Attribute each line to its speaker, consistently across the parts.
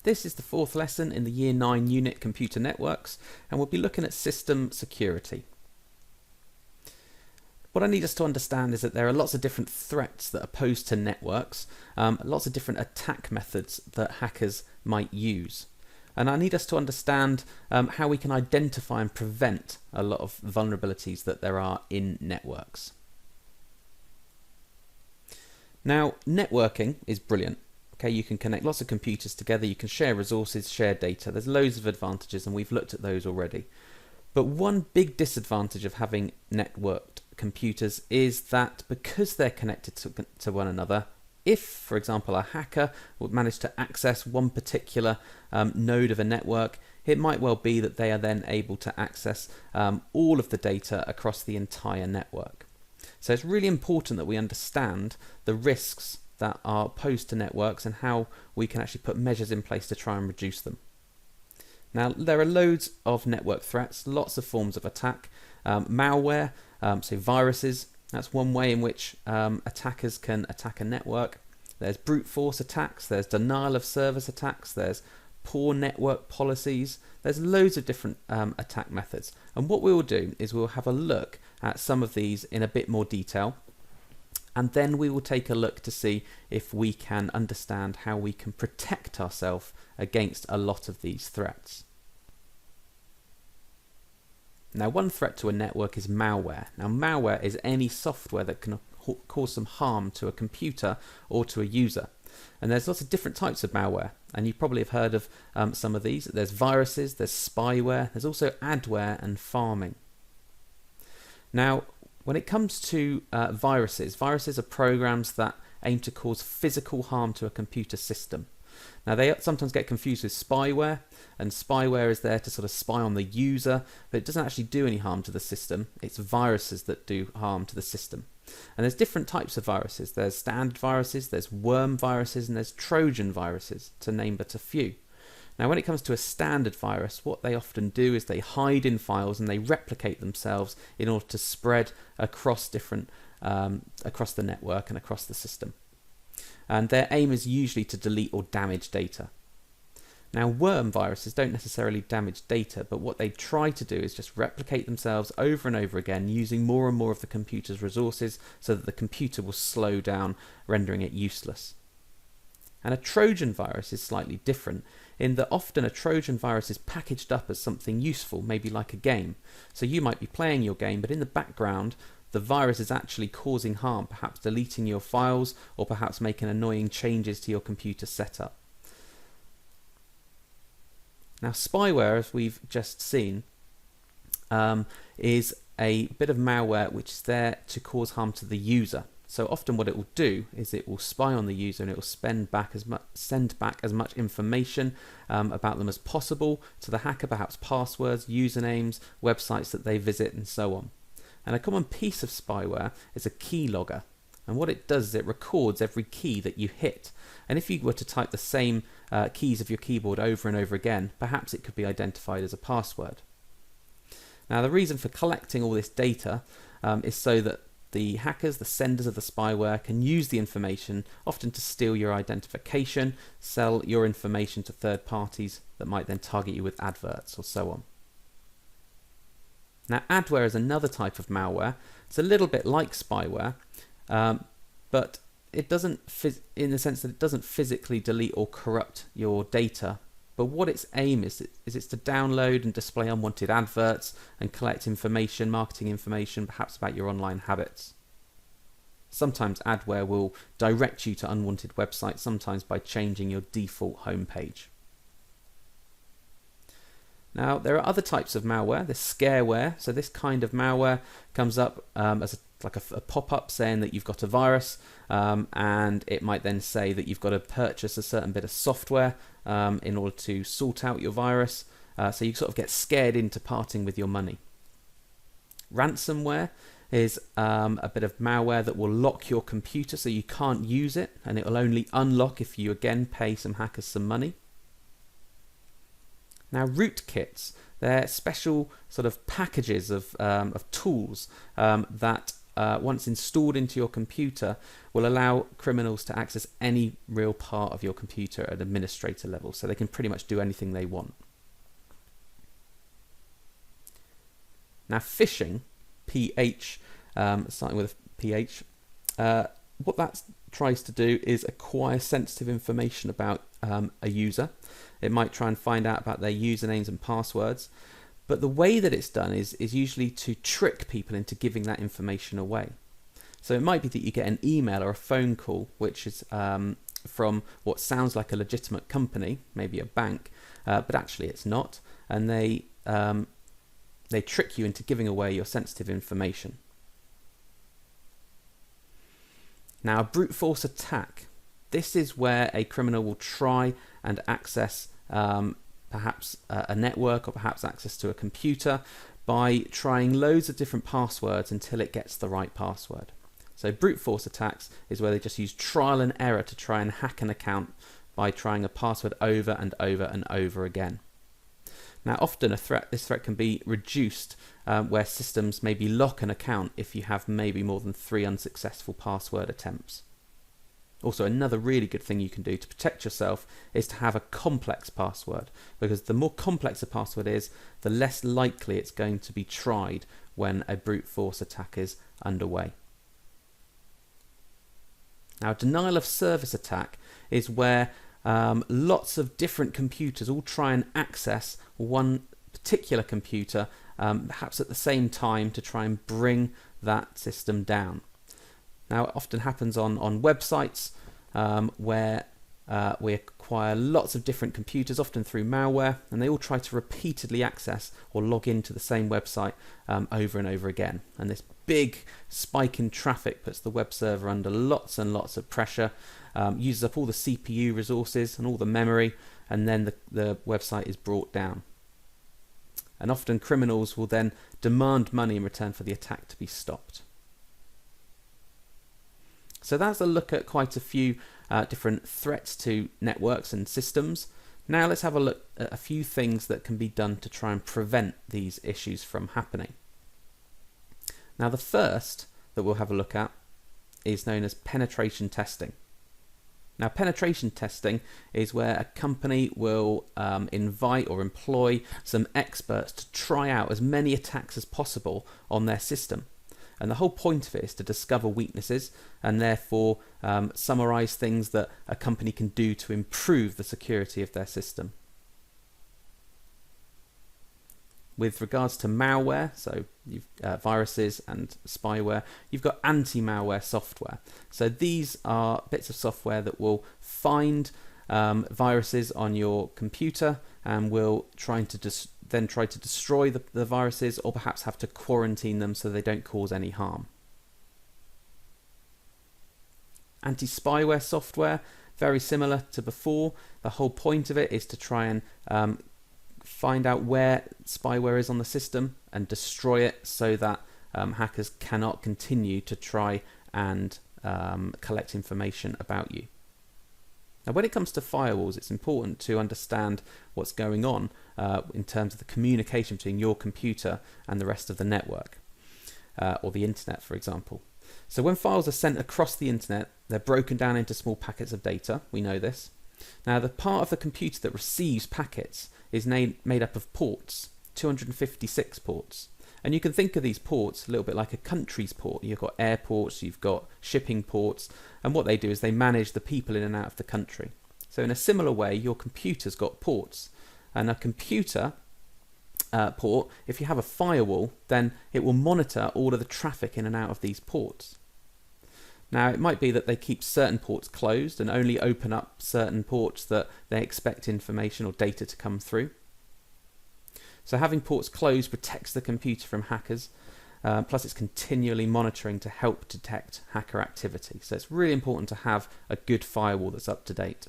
Speaker 1: This is the fourth lesson in the Year 9 unit Computer Networks, and we'll be looking at system security. What I need us to understand is that there are lots of different threats that are posed to networks, lots of different attack methods that hackers might use. And I need us to understand how we can identify and prevent a lot of vulnerabilities that there are in networks. Now, networking is brilliant. Okay, you can connect lots of computers together, you can share resources, share data. There's loads of advantages, and we've looked at those already. But one big disadvantage of having networked computers is that because they're connected to one another, if, for example, a hacker would manage to access one particular node of a network, it might well be that they are then able to access all of the data across the entire network. So it's really important that we understand the risks that are posed to networks and how we can actually put measures in place to try and reduce them. Now, there are loads of network threats, lots of forms of attack. Malware, so viruses, that's one way in which attackers can attack a network. There's brute force attacks, there's denial of service attacks, there's poor network policies. There's loads of different attack methods. And what we will do is we'll have a look at some of these in a bit more detail. And then we will take a look to see if we can understand how we can protect ourselves against a lot of these threats. Now, one threat to a network is malware. Now, malware is any software that can cause some harm to a computer or to a user. And there's lots of different types of malware, and you probably have heard of some of these. There's viruses, there's spyware, there's also adware and pharming. Now, when it comes to viruses are programs that aim to cause physical harm to a computer system. Now, they sometimes get confused with spyware, and spyware is there to sort of spy on the user, but it doesn't actually do any harm to the system. It's viruses that do harm to the system. And there's different types of viruses. There's standard viruses, there's worm viruses, and there's Trojan viruses, to name but a few. Now, when it comes to a standard virus, what they often do is they hide in files and they replicate themselves in order to spread across across the network and across the system. And their aim is usually to delete or damage data. Now, worm viruses don't necessarily damage data, but what they try to do is just replicate themselves over and over again, using more and more of the computer's resources so that the computer will slow down, rendering it useless. And a Trojan virus is slightly different in that often a Trojan virus is packaged up as something useful, maybe like a game. So you might be playing your game, but in the background, the virus is actually causing harm, perhaps deleting your files or perhaps making annoying changes to your computer setup. Now, spyware, as we've just seen, is a bit of malware which is there to cause harm to the user. So often what it will do is it will spy on the user and it will send back as much information about them as possible to the hacker, perhaps passwords, usernames, websites that they visit, and so on. And a common piece of spyware is a keylogger. And what it does is it records every key that you hit. And if you were to type the same keys of your keyboard over and over again, perhaps it could be identified as a password. Now, the reason for collecting all this data is so that the hackers, the senders of the spyware, can use the information, often to steal your identification, sell your information to third parties that might then target you with adverts or so on. Now, adware is another type of malware. It's a little bit like spyware, but it doesn't, in the sense that it doesn't physically delete or corrupt your data. But what its aim is it's to download and display unwanted adverts and collect information, marketing information, perhaps about your online habits. Sometimes adware will direct you to unwanted websites, sometimes by changing your default homepage. Now, there are other types of malware. There's scareware. So this kind of malware comes up as like a pop-up saying that you've got a virus, and it might then say that you've got to purchase a certain bit of software in order to sort out your virus. So you sort of get scared into parting with your money. Ransomware is a bit of malware that will lock your computer so you can't use it, and it will only unlock if you again pay some hackers some money. Now, rootkits, they're special sort of packages of tools that once installed into your computer, will allow criminals to access any real part of your computer at administrator level, so they can pretty much do anything they want. Now, phishing, PH, starting with a PH, what that tries to do is acquire sensitive information about a user. It might try and find out about their usernames and passwords, but the way that it's done is usually to trick people into giving that information away. So it might be that you get an email or a phone call which is from what sounds like a legitimate company, maybe a bank, but actually it's not, and they trick you into giving away your sensitive information. Now, a brute force attack. This is where a criminal will try and access perhaps a network or perhaps access to a computer by trying loads of different passwords until it gets the right password. So brute force attacks is where they just use trial and error to try and hack an account by trying a password over and over and over again. Now, often this threat can be reduced where systems maybe lock an account if you have maybe more than 3 unsuccessful password attempts. Also, another really good thing you can do to protect yourself is to have a complex password, because the more complex a password is, the less likely it's going to be tried when a brute force attack is underway. Now, denial of service attack is where lots of different computers all try and access one particular computer, perhaps at the same time, to try and bring that system down. Now, it often happens on websites where we acquire lots of different computers, often through malware, and they all try to repeatedly access or log into the same website over and over again. And this big spike in traffic puts the web server under lots and lots of pressure, uses up all the CPU resources and all the memory, and then the website is brought down. And often criminals will then demand money in return for the attack to be stopped. So that's a look at quite a few different threats to networks and systems. Now let's have a look at a few things that can be done to try and prevent these issues from happening. Now, the first that we'll have a look at is known as penetration testing. Now, penetration testing is where a company will invite or employ some experts to try out as many attacks as possible on their system. And the whole point of it is to discover weaknesses and therefore summarize things that a company can do to improve the security of their system. With regards to malware, so you've viruses and spyware, you've got anti-malware software. So these are bits of software that will find viruses on your computer and will try to destroy the viruses, or perhaps have to quarantine them so they don't cause any harm. Anti-spyware software, very similar to before. The whole point of it is to try and find out where spyware is on the system and destroy it so that hackers cannot continue to try and collect information about you. Now, when it comes to firewalls, it's important to understand what's going on in terms of the communication between your computer and the rest of the network, or the internet, for example. So when files are sent across the internet, they're broken down into small packets of data. We know this. Now, the part of the computer that receives packets is made up of ports, 256 ports. And you can think of these ports a little bit like a country's port. You've got airports, you've got shipping ports, and what they do is they manage the people in and out of the country. So in a similar way, your computer's got ports. And a computer port, if you have a firewall, then it will monitor all of the traffic in and out of these ports. Now, it might be that they keep certain ports closed and only open up certain ports that they expect information or data to come through. So having ports closed protects the computer from hackers, plus it's continually monitoring to help detect hacker activity. So it's really important to have a good firewall that's up to date.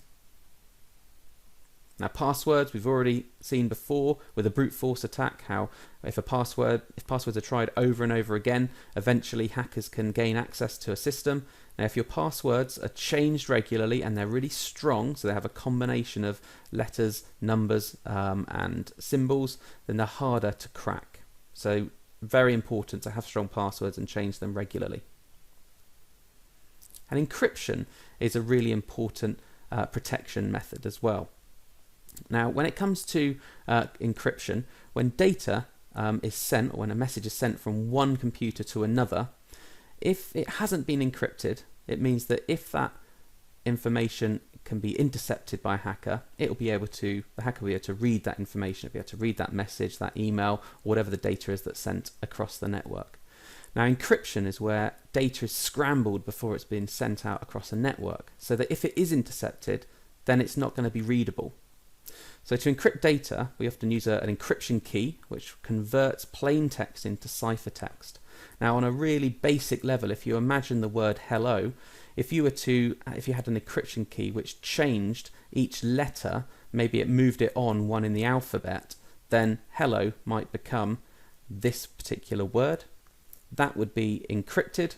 Speaker 1: Now, passwords, we've already seen before with a brute force attack, how if passwords are tried over and over again, eventually hackers can gain access to a system. Now, if your passwords are changed regularly and they're really strong, so they have a combination of letters, numbers, and symbols, then they're harder to crack. So very important to have strong passwords and change them regularly. And encryption is a really important protection method as well. Now, when it comes to encryption, when data is sent, or when a message is sent from one computer to another, if it hasn't been encrypted, it means that if that information can be intercepted by a hacker, the hacker will be able to read that information, it'll be able to read that message, that email, whatever the data is that's sent across the network. Now, encryption is where data is scrambled before it's been sent out across a network, so that if it is intercepted, then it's not going to be readable. So to encrypt data, we often use an encryption key, which converts plain text into ciphertext. Now, on a really basic level, if you imagine the word hello, if you had an encryption key which changed each letter, maybe it moved it on one in the alphabet, then hello might become this particular word. That would be encrypted,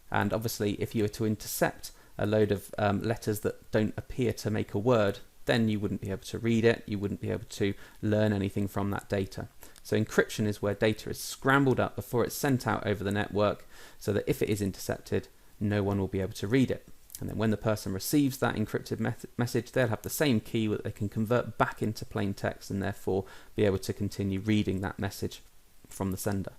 Speaker 1: and obviously if you were to intercept a load of letters that don't appear to make a word, then you wouldn't be able to read it, you wouldn't be able to learn anything from that data. So encryption is where data is scrambled up before it's sent out over the network, so that if it is intercepted, no one will be able to read it. And then when the person receives that encrypted message, they'll have the same key that they can convert back into plain text and therefore be able to continue reading that message from the sender.